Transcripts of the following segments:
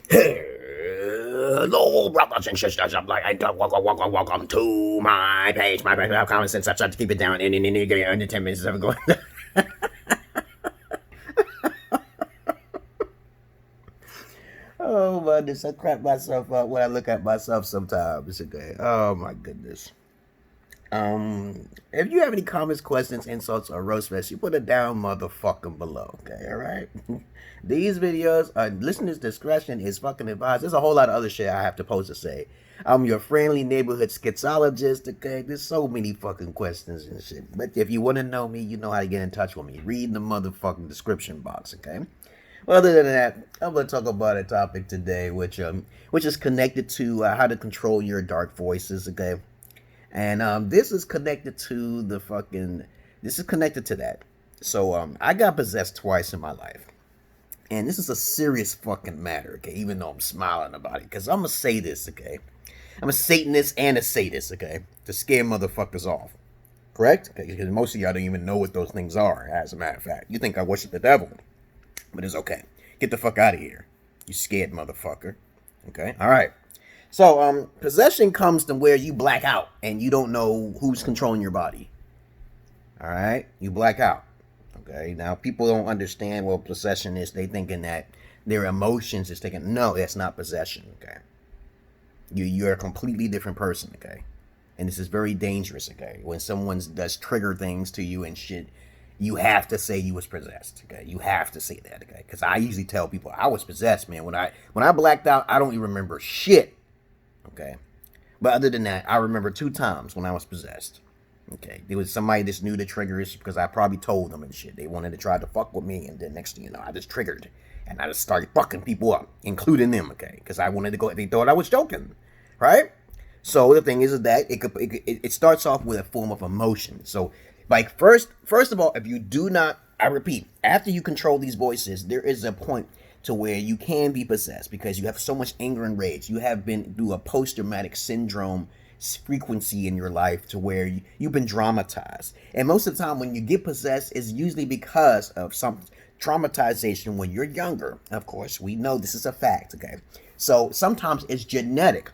Hello, brothers and sisters. I'm like, welcome to my page. My page. Common sense. I tried to keep it down. In 10 minutes of going. Oh my goodness, I crap myself up when I look at myself sometimes. Okay. Oh my goodness. If you have any comments, questions, insults, or roast fest, you put it down motherfucking below. Okay, alright? These videos, listeners' discretion is fucking advised. There's a whole lot of other shit I have to post to say. I'm your friendly neighborhood Schizologist, okay? There's so many fucking questions and shit. But if you want to know me, you know how to get in touch with me. Read the motherfucking description box, okay? Well, other than that, I'm going to talk about a topic today, which is connected to how to control your dark voices, okay? And this is connected to this is connected to that. So I got possessed twice in my life. And this is a serious fucking matter, okay? Even though I'm smiling about it. Because I'm going to say this, okay? I'm a Satanist and a sadist, okay? To scare motherfuckers off. Correct? Okay, because most of y'all don't even know what those things are, as a matter of fact. You think I worship the devil. But it's okay. Get the fuck out of here. You scared motherfucker. Okay? Alright. So, possession comes to where you black out and you don't know who's controlling your body. Alright? You black out. Okay? Now, people don't understand what possession is. They thinking that their emotions is taking... No, that's not possession. Okay? You're a completely different person. Okay? And this is very dangerous. Okay? When someone does trigger things to you and shit, you have to say you was possessed. Okay? You have to say that. Okay? Because I usually tell people I was possessed, man. When I blacked out, I don't even remember shit. Okay, but other than that, I remember 2 times when I was possessed. Okay, there was somebody that's knew the triggers because I probably told them and shit. They wanted to try to fuck with me, and then next thing you know, I just triggered, and I just started fucking people up, including them. Okay, because I wanted to go. They thought I was joking, right? So the thing is that it starts off with a form of emotion. So, like first of all, if you do not, I repeat, after you control these voices, there is a point to where you can be possessed because you have so much anger and rage. You have been through a post-traumatic syndrome frequency in your life to where you've been traumatized. And most of the time when you get possessed, it's usually because of some traumatization when you're younger. Of course, we know this is a fact, okay? So sometimes it's genetic.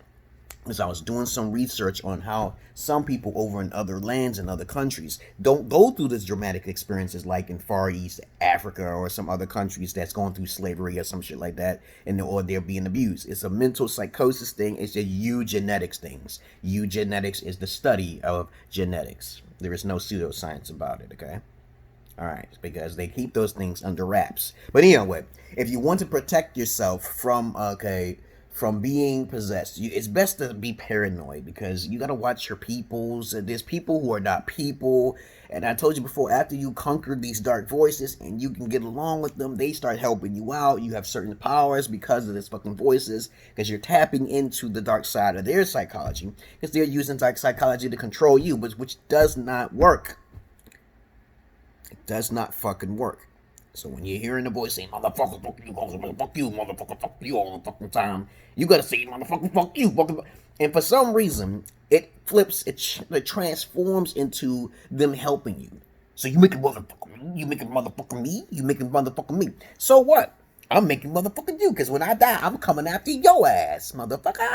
Because I was doing some research on how some people over in other lands and other countries don't go through these dramatic experiences like in Far East Africa or some other countries that's going through slavery or some shit like that, or they're being abused. It's a mental psychosis thing. It's a eugenetics things. Eugenetics is the study of genetics. There is no pseudoscience about it, okay? All right, because they keep those things under wraps. But anyway, if you want to protect yourself from, from being possessed, it's best to be paranoid because you got to watch your peoples. There's people who are not people. And I told you before, after you conquer these dark voices and you can get along with them, they start helping you out. You have certain powers because of these fucking voices, because you're tapping into the dark side of their psychology, because they're using dark psychology to control you, which does not work. It does not fucking work. So when you're hearing the voice saying, motherfucker, fuck you, motherfucker, fuck you all the fucking time, you gotta say, motherfucker, fuck you, fuck. And for some reason, it flips, it transforms into them helping you. So you making motherfucker, you making motherfucker me, you making motherfucker me. So what? I'm making motherfucker you, because when I die, I'm coming after your ass, motherfucker.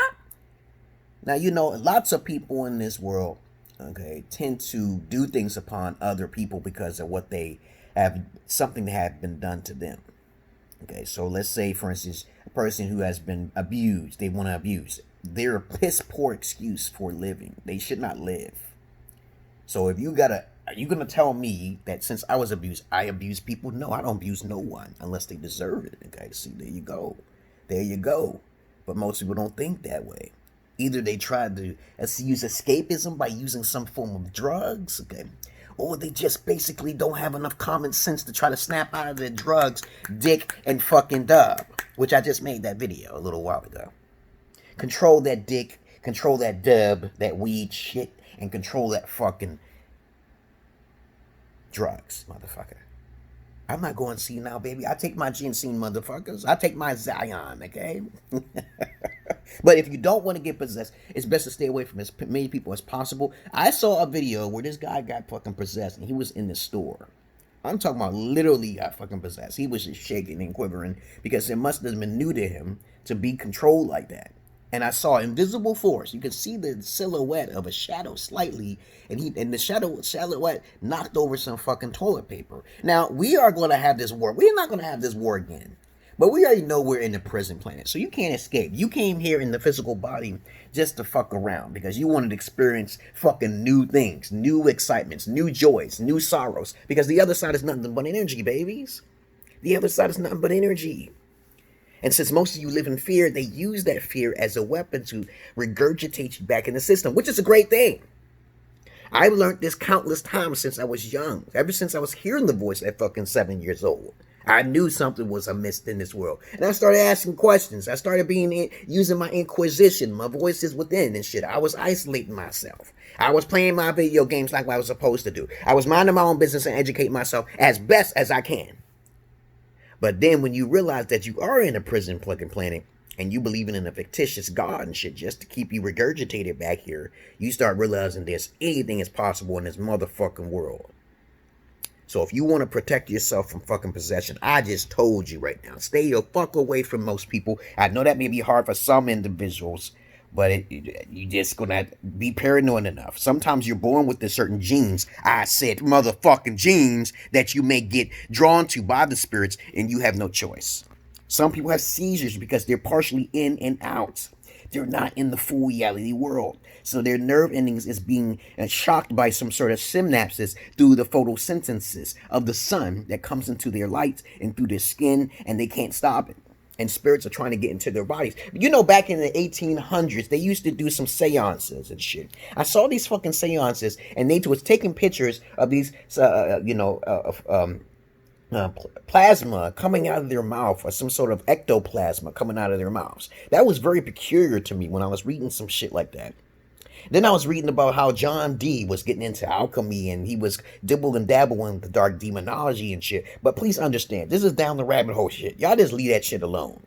Now, you know, lots of people in this world, okay, tend to do things upon other people because of what they have, something that have been done to them. Okay, so let's say, for instance, a person who has been abused, they want to abuse. They're a piss poor excuse for living. They should not live. So if are you gonna tell me that since I was abused, I abuse people? No, I don't abuse no one unless they deserve it. Okay, see, there you go. There you go. But most people don't think that way. Either they try to use escapism by using some form of drugs, okay, or they just basically don't have enough common sense to try to snap out of their drugs, dick, and fucking dub, which I just made that video a little while ago. Control that dick, control that dub, that weed shit, and control that fucking drugs, motherfucker. I'm not going to see now, baby. I take my ginseng, motherfuckers. I take my Zion, okay? But if you don't want to get possessed, it's best to stay away from as many people as possible. I saw a video where this guy got fucking possessed, and he was in the store. I'm talking about literally got fucking possessed. He was just shaking and quivering because it must have been new to him to be controlled like that. And I saw invisible force. You could see the silhouette of a shadow slightly, and the silhouette knocked over some fucking toilet paper. Now we are going to have this war. We're not going to have this war again. But we already know we're in the prison planet, so you can't escape. You came here in the physical body just to fuck around because you wanted to experience fucking new things, new excitements, new joys, new sorrows. Because the other side is nothing but energy, babies. The other side is nothing but energy. And since most of you live in fear, they use that fear as a weapon to regurgitate you back in the system, which is a great thing. I've learned this countless times since I was young. Ever since I was hearing the voice at fucking 7 years old. I knew something was amiss in this world. And I started asking questions. I started using my inquisition, my voices within and shit. I was isolating myself. I was playing my video games like I was supposed to do. I was minding my own business and educating myself as best as I can. But then when you realize that you are in a prison fucking planet and you believing in a fictitious God and shit just to keep you regurgitated back here, you start realizing anything is possible in this motherfucking world. So if you want to protect yourself from fucking possession, I just told you right now, stay the fuck away from most people. I know that may be hard for some individuals, but you just gonna be paranoid enough. Sometimes you're born with the certain genes. I said motherfucking genes that you may get drawn to by the spirits and you have no choice. Some people have seizures because they're partially in and out. They're not in the full reality world. So their nerve endings is being shocked by some sort of synapses through the photosynthesis of the sun that comes into their light and through their skin, and they can't stop it. And spirits are trying to get into their bodies. You know, back in the 1800s, they used to do some seances and shit. I saw these fucking seances, and they was taking pictures of these, plasma coming out of their mouth, or some sort of ectoplasma coming out of their mouths. That was very peculiar to me when I was reading some shit like that. Then I was reading about how John Dee was getting into alchemy and he was dibble and dabble in the dark demonology and shit. But please understand, this is down the rabbit hole shit. Y'all just leave that shit alone.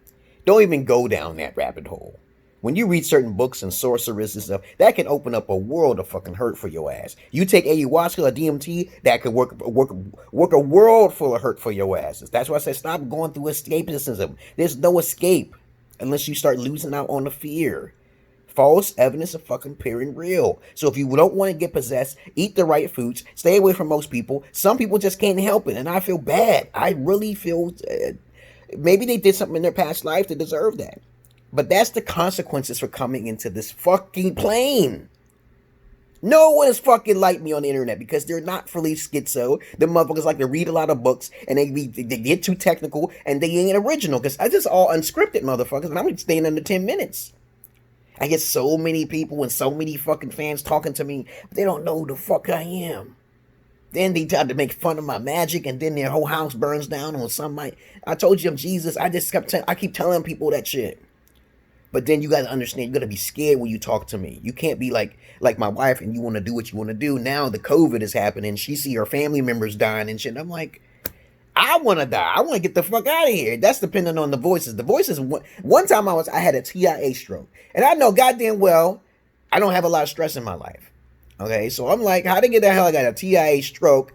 Don't even go down that rabbit hole. When you read certain books and sorcerers and stuff, that can open up a world of fucking hurt for your ass. You take ayahuasca or DMT, that could work a world full of hurt for your asses. That's why I said stop going through escapism. There's no escape unless you start losing out on the fear. False evidence of fucking appearing real. So if you don't want to get possessed, eat the right foods, stay away from most people. Some people just can't help it, and I feel bad. I really feel maybe they did something in their past life to deserve that. But that's the consequences for coming into this fucking plane. No one is fucking like me on the internet because they're not fully schizo. The motherfuckers like to read a lot of books and they get too technical and they ain't original because I just all unscripted motherfuckers and I'm staying under 10 minutes. I get so many people and so many fucking fans talking to me, but they don't know who the fuck I am. Then they tried to make fun of my magic, and then their whole house burns down on somebody. I told you I'm Jesus. I keep telling people that shit. But then you got to understand, you got to be scared when you talk to me. You can't be like my wife and you want to do what you want to do. Now the COVID is happening. She see her family members dying and shit. I'm like, I want to die. I want to get the fuck out of here. That's depending on the voices. The voices, one time I had a TIA stroke. And I know goddamn well I don't have a lot of stress in my life. Okay, so I'm like, how the hell I got a TIA stroke?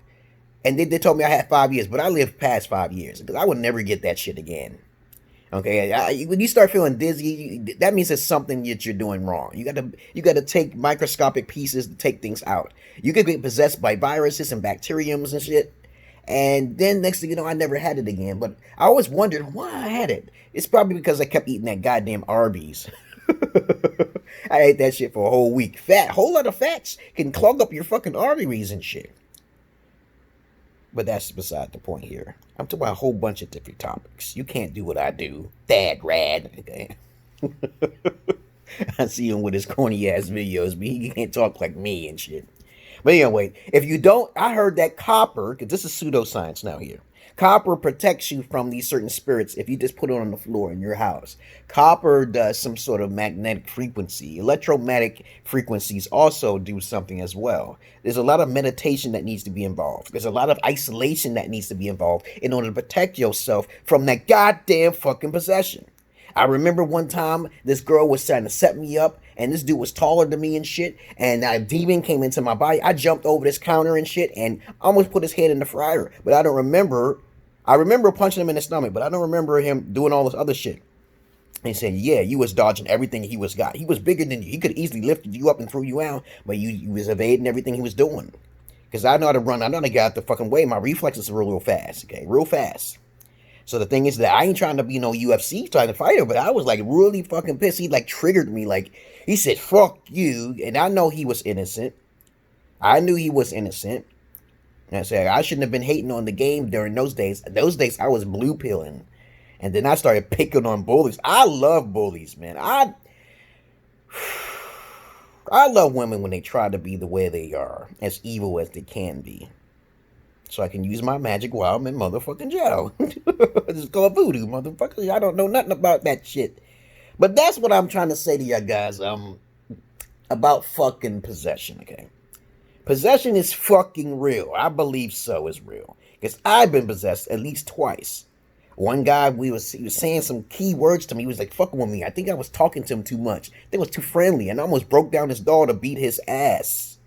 And they told me I had 5 years, but I lived past 5 years because I would never get that shit again. Okay, when you start feeling dizzy, that means it's something that you're doing wrong. You got to take microscopic pieces to take things out. You could get possessed by viruses and bacteriums and shit. And then next thing you know, I never had it again. But I always wondered why I had it. It's probably because I kept eating that goddamn Arby's. I ate that shit for a whole week. Whole lot of fats can clog up your fucking arteries and shit. But that's beside the point here. I'm talking about a whole bunch of different topics. You can't do what I do. Thad rad. Okay. I see him with his corny ass videos, but he can't talk like me and shit. But anyway, if you don't, I heard that copper, because this is pseudoscience now here. Copper protects you from these certain spirits if you just put it on the floor in your house. Copper does some sort of magnetic frequency. Electromagnetic frequencies also do something as well. There's a lot of meditation that needs to be involved. There's a lot of isolation that needs to be involved in order to protect yourself from that goddamn fucking possession. I remember one time this girl was trying to set me up, and this dude was taller than me and shit, and a demon came into my body. I jumped over this counter and shit, and almost put his head in the fryer. But I don't remember. I remember punching him in the stomach, but I don't remember him doing all this other shit. And he said, yeah, you was dodging everything he was got. He was bigger than you. He could easily lifted you up and threw you out, but you was evading everything he was doing. Because I know how to run. I know how to get out the fucking way. My reflexes are real fast, okay? Real fast. So the thing is that I ain't trying to be no UFC trying to fight her, but I was like really fucking pissed. He like triggered me. Like, he said, fuck you. And I know he was innocent. I knew he was innocent. And I said, I shouldn't have been hating on the game during those days. Those days, I was blue pilling. And then I started picking on bullies. I love bullies, man. I love women when they try to be the way they are. As evil as they can be. So I can use my magic while I'm in motherfucking jail. It's called voodoo, motherfucker. I don't know nothing about that shit. But that's what I'm trying to say to you guys. About fucking possession, okay? Possession is fucking real. I believe so is real. Because I've been possessed at least twice. One guy, he was saying some key words to me. He was like, fucking with me. I think I was talking to him too much. I think I was too friendly. And I almost broke down his door to beat his ass.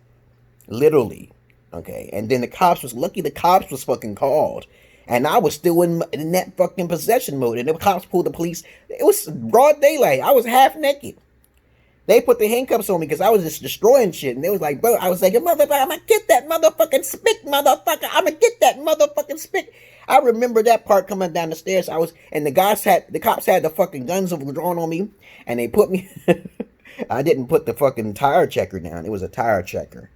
Literally. Okay, and then the cops was fucking called. And I was still in that fucking possession mode. And the cops pulled the police. It was broad daylight. I was half naked. They put the handcuffs on me because I was just destroying shit. And they was like, bro, I was like, motherfucker, I'm gonna get that motherfucking spick, motherfucker. I'm gonna get that motherfucking spick. I remember that part coming down the stairs. And the cops had the fucking guns drawn on me. And they put me, I didn't put the fucking tire checker down. It was a tire checker.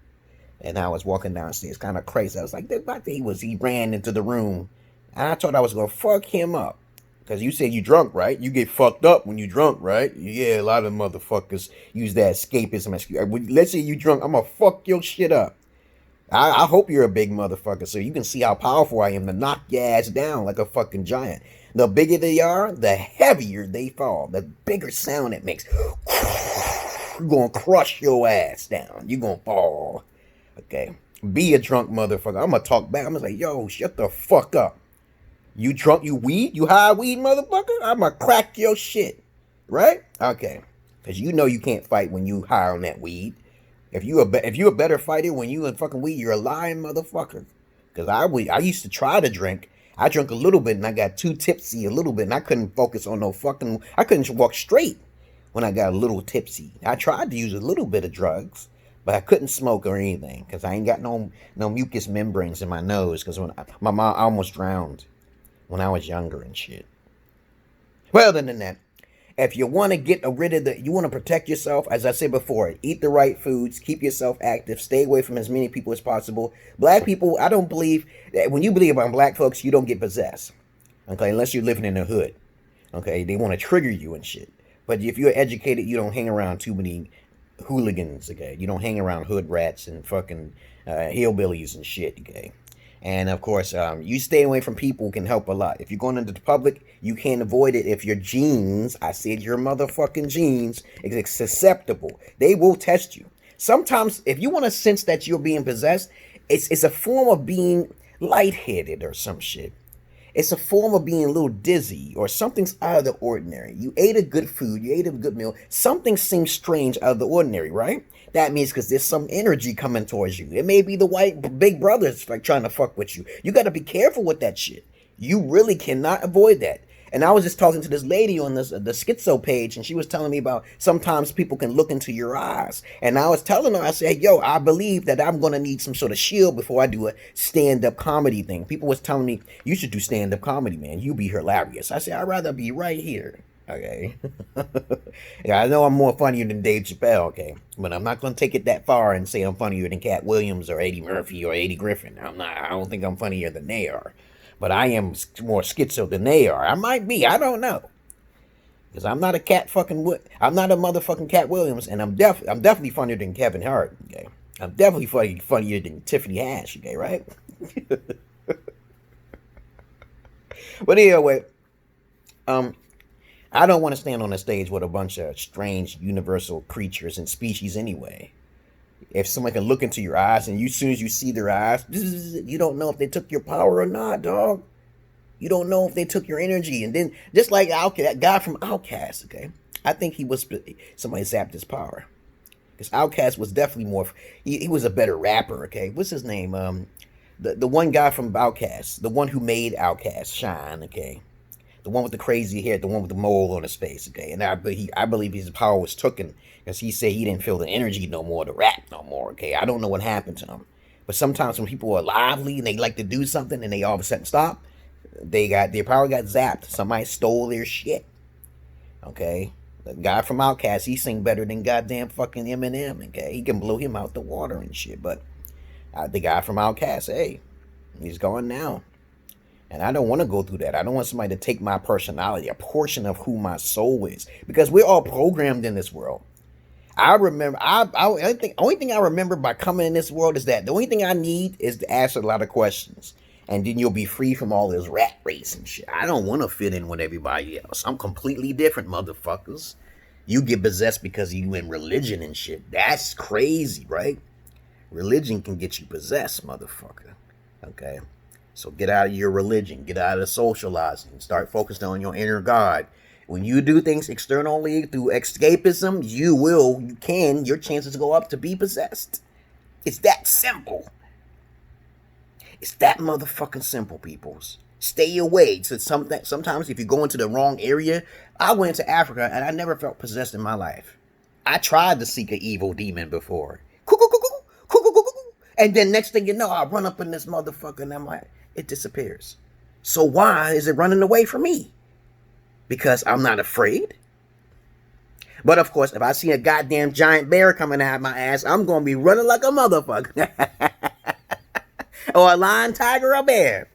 And I was walking downstairs, kind of crazy. I was like, he ran into the room. And I thought I was going to fuck him up. Because you said you drunk, right? You get fucked up when you drunk, right? Yeah, a lot of motherfuckers use that escapism excuse. Let's say you drunk, I'm going to fuck your shit up. I hope you're a big motherfucker so you can see how powerful I am to knock your ass down like a fucking giant. The bigger they are, the heavier they fall. The bigger sound it makes. You're going to crush your ass down. You're going to fall. Okay, be a drunk motherfucker. I'm gonna talk back. I'm gonna say, yo, shut the fuck up. You drunk, you weed, you high weed, motherfucker? I'm gonna crack your shit. Right? Okay. Because you know you can't fight when you high on that weed. If you a better fighter when you in fucking weed, you're a lying motherfucker. Because I used to try to drink. I drank a little bit and I got too tipsy a little bit and I couldn't focus on I couldn't walk straight when I got a little tipsy. I tried to use a little bit of drugs. But I couldn't smoke or anything because I ain't got no mucous membranes in my nose because my mom almost drowned when I was younger and shit. Well, other than that, if you want to get rid of you want to protect yourself, as I said before, eat the right foods, keep yourself active, stay away from as many people as possible. Black people, I don't believe that when you believe on black folks, you don't get possessed. Okay, unless you're living in the hood. Okay, they want to trigger you and shit. But if you're educated, you don't hang around too many hooligans, okay? You don't hang around hood rats and fucking hillbillies and shit, okay? And of course, you stay away from people can help a lot. If you're going into the public, you can't avoid it if your genes, I said your motherfucking genes, is susceptible. They will test you. Sometimes, if you want to sense that you're being possessed, it's a form of being lightheaded or some shit. It's a form of being a little dizzy or something's out of the ordinary. You ate a good food, you ate a good meal. Something seems strange out of the ordinary, right? That means because there's some energy coming towards you. It may be the white big brothers like trying to fuck with you. You got to be careful with that shit. You really cannot avoid that. And I was just talking to this lady on the schizo page, and she was telling me about sometimes people can look into your eyes. And I was telling her, I said, yo, I believe that I'm going to need some sort of shield before I do a stand-up comedy thing. People was telling me, you should do stand-up comedy, man. You be hilarious. I said, I'd rather be right here. Okay. Yeah, I know I'm more funnier than Dave Chappelle, okay? But I'm not going to take it that far and say I'm funnier than Cat Williams or Eddie Murphy or Eddie Griffin. I don't think I'm funnier than they are. But I am more schizo than they are. I might be. I don't know. Because I'm not a I'm not a motherfucking Cat Williams, and I'm definitely funnier than Kevin Hart. Okay, I'm definitely funnier than Tiffany Haddish. Okay, right? But anyway, I don't want to stand on a stage with a bunch of strange universal creatures and species anyway. If someone can look into your eyes and as soon as you see their eyes, you don't know if they took your power or not, dog. You don't know if they took your energy. And then, just like that guy from Outkast, okay? I think somebody zapped his power. Because Outkast was definitely more, he was a better rapper, okay? What's his name? The one guy from Outkast, the one who made Outkast shine, okay? The one with the crazy hair, the one with the mole on his face, okay? And I believe his power was taken because he said he didn't feel the energy no more to rap no more, okay? I don't know what happened to him. But sometimes when people are lively and they like to do something and they all of a sudden stop, their power got zapped. Somebody stole their shit, okay? The guy from Outkast, he sing better than goddamn fucking Eminem, okay? He can blow him out the water and shit, but the guy from Outkast, hey, he's gone now. And I don't want to go through that. I don't want somebody to take my personality, a portion of who my soul is. Because we're all programmed in this world. I remember, only thing I remember by coming in this world is that the only thing I need is to ask a lot of questions. And then you'll be free from all this rat race and shit. I don't want to fit in with everybody else. I'm completely different, motherfuckers. You get possessed because you in religion and shit. That's crazy, right? Religion can get you possessed, motherfucker. Okay? So get out of your religion. Get out of socializing. Start focusing on your inner God. When you do things externally through escapism, your chances go up to be possessed. It's that simple. It's that motherfucking simple, peoples. Stay away. So sometimes if you go into the wrong area, I went to Africa and I never felt possessed in my life. I tried to seek an evil demon before. And then next thing you know, I run up in this motherfucker and I'm like, it disappears. So why is it running away from me? Because I'm not afraid. But of course, if I see a goddamn giant bear coming at my ass, I'm going to be running like a motherfucker. Or a lion, tiger, or bear.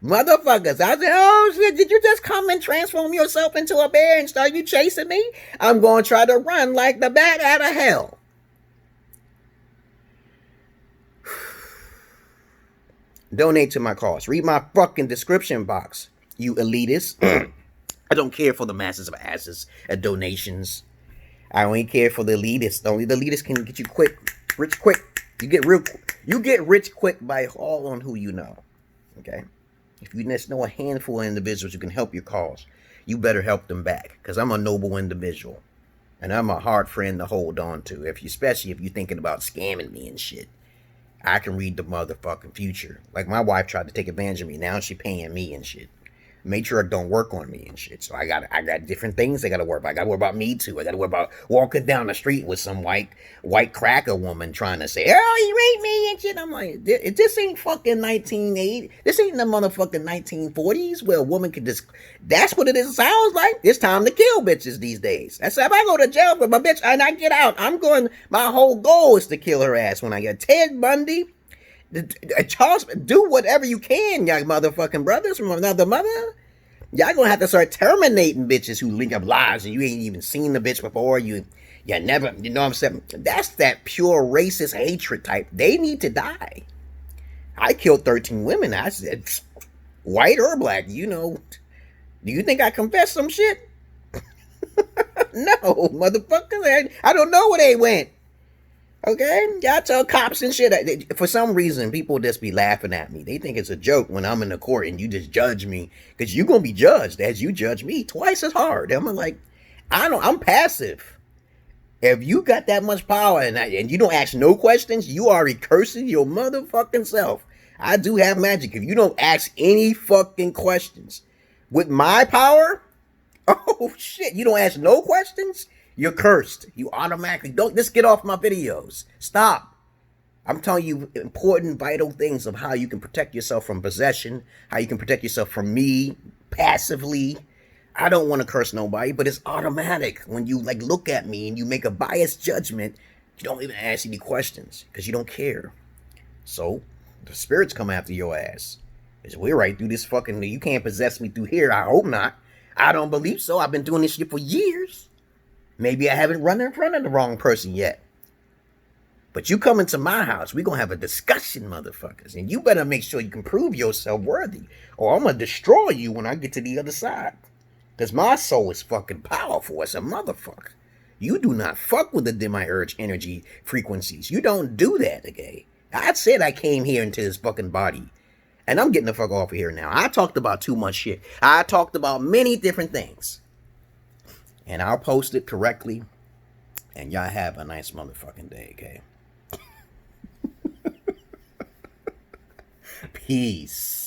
Motherfuckers. I said, oh shit, did you just come and transform yourself into a bear and start you chasing me? I'm going to try to run like the bat out of hell. Donate to my cause. Read my fucking description box, you elitists. I don't care for the masses of asses at donations. I only care for the elitists. Only the elitists can get you rich quick. You get rich quick by all on who you know. Okay? If you just know a handful of individuals who can help your cause, you better help them back. Because I'm a noble individual. And I'm a hard friend to hold on to. Especially if you're thinking about scamming me and shit. I can read the motherfucking future. Like my wife tried to take advantage of me. Now she paying me and shit. Matriarch don't work on me and shit. So I got different things I gotta worry about. I gotta worry about me too. I gotta worry about walking down the street with some white cracker woman trying to say, oh, you raped me and shit. I'm like, this ain't fucking 1980. This ain't the motherfucking 1940s where a woman could just, that's what it is. Sounds like it's time to kill bitches these days. That's if I go to jail for my bitch and I get out, my whole goal is to kill her ass when I get Ted Bundy. Charles, do whatever you can, y'all motherfucking brothers from another mother. Y'all gonna have to start terminating bitches who link up lives and you ain't even seen the bitch before. You never, you know what I'm saying? That's that pure racist hatred type. They need to die. I killed 13 women. I said, white or black, you know. Do you think I confessed some shit? No, motherfucker. I don't know where they went. Okay, y'all tell cops and shit. For some reason, people just be laughing at me. They think it's a joke when I'm in the court and you just judge me. Because you're going to be judged as you judge me twice as hard. I'm like, I'm passive. If you got that much power and you don't ask no questions, you are recursing your motherfucking self. I do have magic. If you don't ask any fucking questions with my power, oh shit, you don't ask no questions? You're cursed. You automatically don't just get off my videos. Stop. I'm telling you important, vital things of how you can protect yourself from possession, how you can protect yourself from me passively. I don't want to curse nobody, but it's automatic. When you look at me and you make a biased judgment, you don't even ask any questions because you don't care. So the spirits come after your ass. Because we're right through this fucking, you can't possess me through here. I hope not. I don't believe so. I've been doing this shit for years. Maybe I haven't run in front of the wrong person yet. But you come into my house, we're going to have a discussion, motherfuckers. And you better make sure you can prove yourself worthy. Or I'm going to destroy you when I get to the other side. Because my soul is fucking powerful as a motherfucker. You do not fuck with the demiurge energy frequencies. You don't do that, okay? I said I came here into this fucking body. And I'm getting the fuck off of here now. I talked about too much shit. I talked about many different things. And I'll post it correctly. And y'all have a nice motherfucking day, okay? Peace.